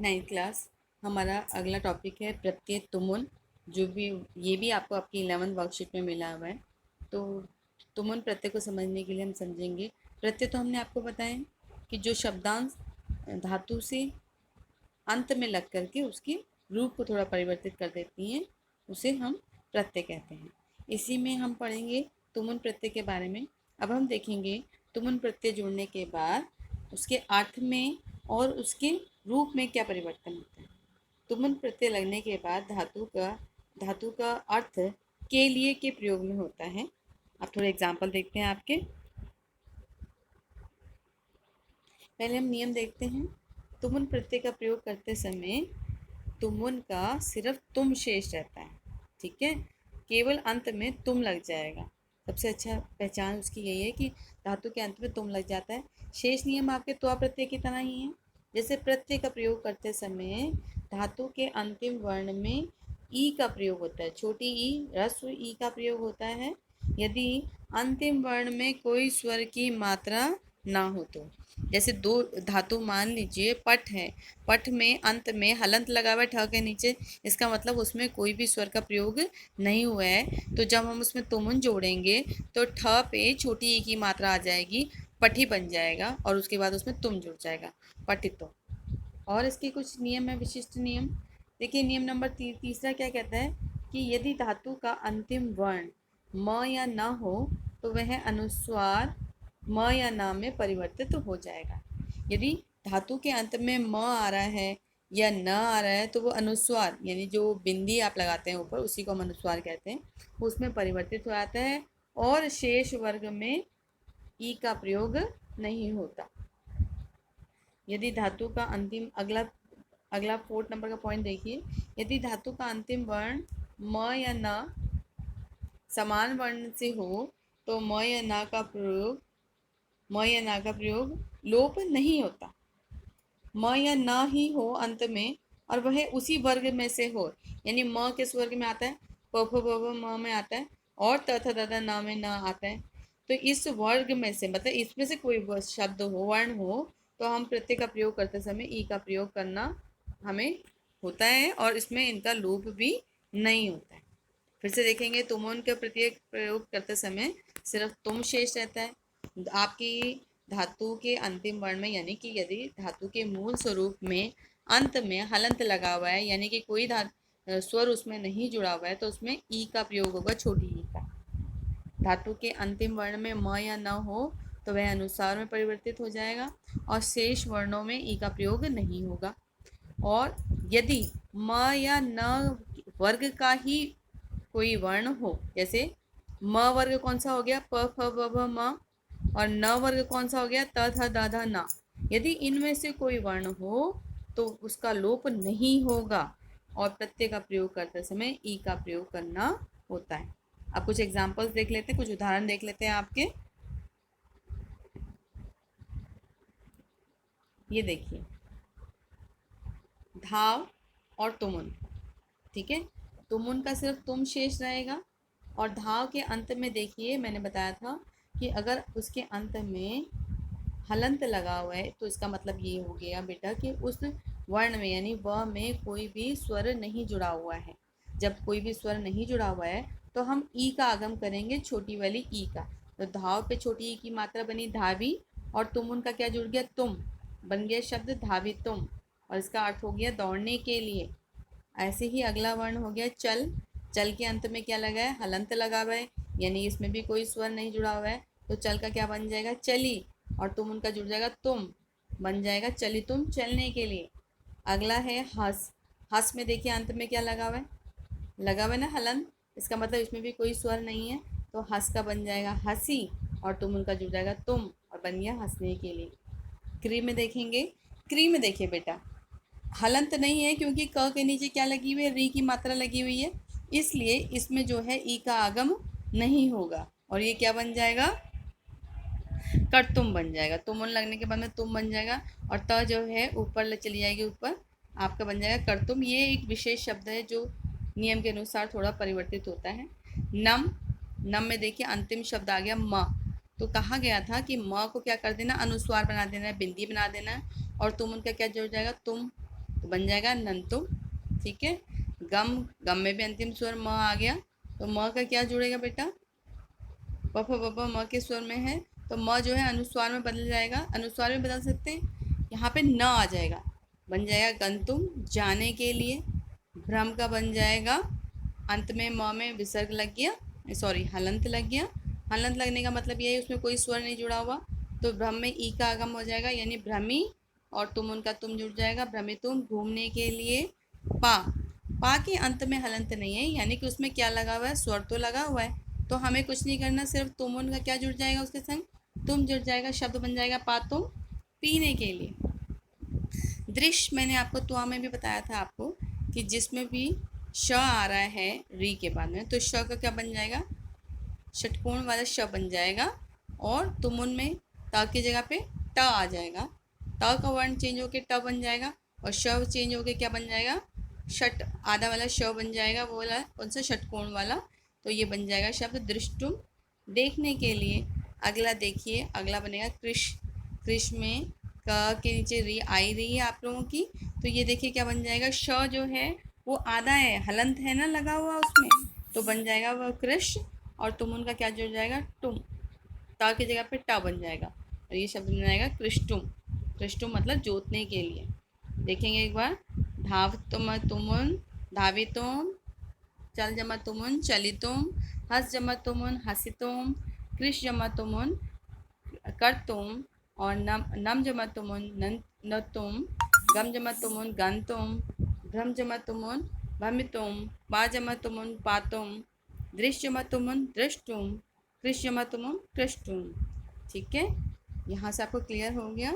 Ninth class हमारा अगला topic है प्रत्यय तुमुन। जो भी ये भी आपको आपकी 11th वर्कशीट में मिला हुआ है। तो तुमुन प्रत्यय को समझने के लिए हम समझेंगे। प्रत्यय तो हमने आपको बताया कि जो शब्दांश धातु से अंत में लग करके उसके रूप को थोड़ा परिवर्तित कर देती हैं, उसे हम प्रत्यय कहते हैं। इसी में हम पढ़ेंगे तुमुन प्रत्यय के बारे में। अब हम देखेंगे तुमुन प्रत्यय जुड़ने के बाद उसके अर्थ में और उसके रूप में क्या परिवर्तन होता है। तुमुन प्रत्यय लगने के बाद धातु का अर्थ के लिए के प्रयोग में होता है। अब थोड़े एग्जाम्पल देखते हैं आपके। पहले हम नियम देखते हैं। तुमुन प्रत्यय का प्रयोग करते समय तुमुन का सिर्फ तुम शेष रहता है, ठीक है। केवल अंत में तुम लग जाएगा। सबसे अच्छा पहचान उसकी यही है कि धातु के अंत में तुम लग जाता है। शेष नियम आपके त्वा प्रत्यय की तरह ही है। जैसे प्रत्यय का प्रयोग करते समय धातु के अंतिम वर्ण में ई का प्रयोग होता है, छोटी ई ह्रस्व ई का प्रयोग होता है यदि अंतिम वर्ण में कोई स्वर की मात्रा ना हो तो। जैसे दो धातु मान लीजिए पट है, पट में अंत में हलंत लगा हुआ है ठ के नीचे, इसका मतलब उसमें कोई भी स्वर का प्रयोग नहीं हुआ है। तो जब हम उसमें तुमुन जोड़ेंगे तो ठ पे छोटी ई की मात्रा आ जाएगी, पठी बन जाएगा और उसके बाद उसमें तुम जुड़ जाएगा, पठितो। और इसके कुछ नियम है, विशिष्ट नियम। देखिए नियम नंबर तीसरा क्या कहता है कि यदि धातु का अंतिम वर्ण म या न हो तो वह अनुस्वार म या न में परिवर्तित हो जाएगा। यदि धातु के अंत में म आ रहा है या न आ रहा है तो वो अनुस्वार यानी जो बिंदी आप लगाते हैं ऊपर उसी को हम अनुस्वार कहते हैं, उसमें परिवर्तित हो जाता है और शेष वर्ग में ई का प्रयोग नहीं होता। यदि धातु का अंतिम अगला अगला 4 नंबर का पॉइंट देखिए। यदि धातु का अंतिम वर्ण म या न समान वर्ण से हो तो म या न का प्रयोग लोप नहीं होता। म या न ही हो अंत में और वह उसी वर्ग में से हो, यानी म किस वर्ग में आता है, प फ ब भ म में आता है और त थ द ध न में न आता है। तो इस वर्ग में से मतलब इसमें से कोई शब्द हो, वर्ण हो, तो हम प्रत्यय का प्रयोग करते समय ई का प्रयोग करना हमें होता है और इसमें इनका लोप भी नहीं होता है। फिर से देखेंगे तुमुन का प्रत्यय प्रयोग करते समय सिर्फ तुम शेष रहता है। आपकी धातु के अंतिम वर्ण में, यानी कि यदि धातु के मूल स्वरूप में अंत में हलंत लगा हुआ है यानी कि कोई स्वर उसमें नहीं जुड़ा हुआ है तो उसमें ई का प्रयोग होगा, छोटी ई का। धातु के अंतिम वर्ण में म या न हो तो वह अनुसार में परिवर्तित हो जाएगा और शेष वर्णों में ई का प्रयोग नहीं होगा। और यदि म या न वर्ग का ही कोई वर्ण हो, जैसे म वर्ग कौन सा हो गया, प फ ब भ म, और न वर्ग कौन सा हो गया, त थ द ध न। यदि इनमें से कोई वर्ण हो तो उसका लोप नहीं होगा और प्रत्यय का प्रयोग करते समय ई का प्रयोग करना होता है। अब कुछ एग्जाम्पल्स देख लेते हैं, कुछ उदाहरण देख लेते हैं आपके। ये देखिए धाव और तुमुन, ठीक है। तुमुन का सिर्फ तुम शेष रहेगा और धाव के अंत में देखिए मैंने बताया था कि अगर उसके अंत में हलंत लगा हुआ है तो इसका मतलब ये हो गया बेटा कि उस वर्ण में यानी व में कोई भी स्वर नहीं जुड़ा हुआ है। जब कोई भी स्वर नहीं जुड़ा हुआ है तो हम ई का आगम करेंगे, छोटी वाली ई का। तो धाव पे छोटी ई की मात्रा बनी धावी और तुमुन का क्या जुड़ गया, तुम, बन गया शब्द धावी तुम और इसका अर्थ हो गया दौड़ने के लिए। ऐसे ही अगला वर्ण हो गया चल। चल के अंत में क्या लगा है, हलंत लगा हुआ है यानी इसमें भी कोई स्वर नहीं जुड़ा हुआ है तो चल का क्या बन जाएगा, चली, और तुम उनका जुड़ जाएगा तुम, बन जाएगा चली तुम, चलने के लिए। अगला है हंस। हंस में देखिए अंत में क्या लगा हुआ है, लगा हुआ है ना हलंत, इसका मतलब इसमें भी कोई स्वर नहीं है तो हंस का बन जाएगा हंसी और तुम उनका जुड़ जाएगा तुम और बन गया हंसने के लिए। क्री में देखेंगे, क्री में देखिए बेटा हलंत नहीं है क्योंकि क के नीचे क्या लगी हुई है, री की मात्रा लगी हुई है, इसलिए इसमें जो है ई का आगम नहीं होगा और ये क्या बन जाएगा, तुम बन जाएगा। तुमुन लगने के बाद में तुम बन जाएगा और त जो है ऊपर चली जाएगी, ऊपर आपका बन जाएगा कर्तुम। ये एक विशेष शब्द है जो नियम के अनुसार थोड़ा परिवर्तित होता है। नम, नम में देखिए अंतिम शब्द आ गया म, तो कहा गया था कि म को क्या कर देना, अनुस्वार बना देना है, बिंदी बना देना है और तुम उनका क्या जुड़ जाएगा, तुम। तो बन जाएगा नंतुम। ठीक है, गम, गम में भी अंतिम स्वर म आ गया, तो म का क्या जुड़ेगा बेटा, प फ ब ब म के स्वर में है, तो म जो है अनुस्वार में बदल जाएगा। अनुस्वार में बदल सकते हैं, यहाँ पे न आ जाएगा, बन जाएगा गंतुम, जाने के लिए। भ्रम का बन जाएगा, अंत में म में विसर्ग लग गया, सॉरी हलंत लग गया। हलंत लगने का मतलब ये है उसमें कोई स्वर नहीं जुड़ा हुआ, तो भ्रम में ई का आगम हो जाएगा, यानी भ्रमी, और तुम उनका तुम जुड़ जाएगा, भ्रमितुम, घूमने के लिए। पा, पा के अंत में हलंत नहीं है, यानी कि उसमें क्या लगा हुआ है, स्वर तो लगा हुआ है, तो हमें कुछ नहीं करना, सिर्फ तुम उनका क्या जुड़ जाएगा उसके संग, तुम जुड़ जाएगा, शब्द बन जाएगा पातुम, पीने के लिए। दृश्य मैंने आपको तुआ में भी बताया था आपको कि जिसमें भी श आ रहा है री के बाद में, तो श का क्या बन जाएगा, षटकोण वाला श बन जाएगा, और तुमुन में त की जगह पे ट आ जाएगा, त का वर्ण चेंज होके ट बन जाएगा, और श चेंज होके क्या बन जाएगा, षट आधा वाला श बन जाएगा, वो वाला कौन सा, षटकोण वाला, तो ये बन जाएगा शब्द दृष्टुम, देखने के लिए। अगला देखिए, अगला बनेगा कृष। कृष में क के नीचे री आई रही है आप लोगों की, तो ये देखिए क्या बन जाएगा, श जो है वो आधा है, हलंत है ना लगा हुआ उसमें, तो बन जाएगा वह कृष, और तुम उनका क्या जुड़ जाएगा, तुम, ता की जगह पे टा बन जाएगा, और ये शब्द बन जाएगा कृष्टुम। कृष्टुम मतलब जोतने के लिए। देखेंगे एक बार, धाव तुम तुमुन, धावितुम, चल जमा तुमुन, चलितुम, हंस जमा तुमुन, हसितुम, कृष जमा तुमुन, कर्तुम, और नम जमा तुमुन, नतुम, गम जमा तुमुन, गंतुम, भ्रम जमा तुमुन, भ्रमितुम, पा जमा तुमुन, पातुम, दृश्य जमा तुमुन, दृष्टुम, कृष जमा तुमुन, कृष्टुम। ठीक है, यहाँ से आपको क्लियर हो गया।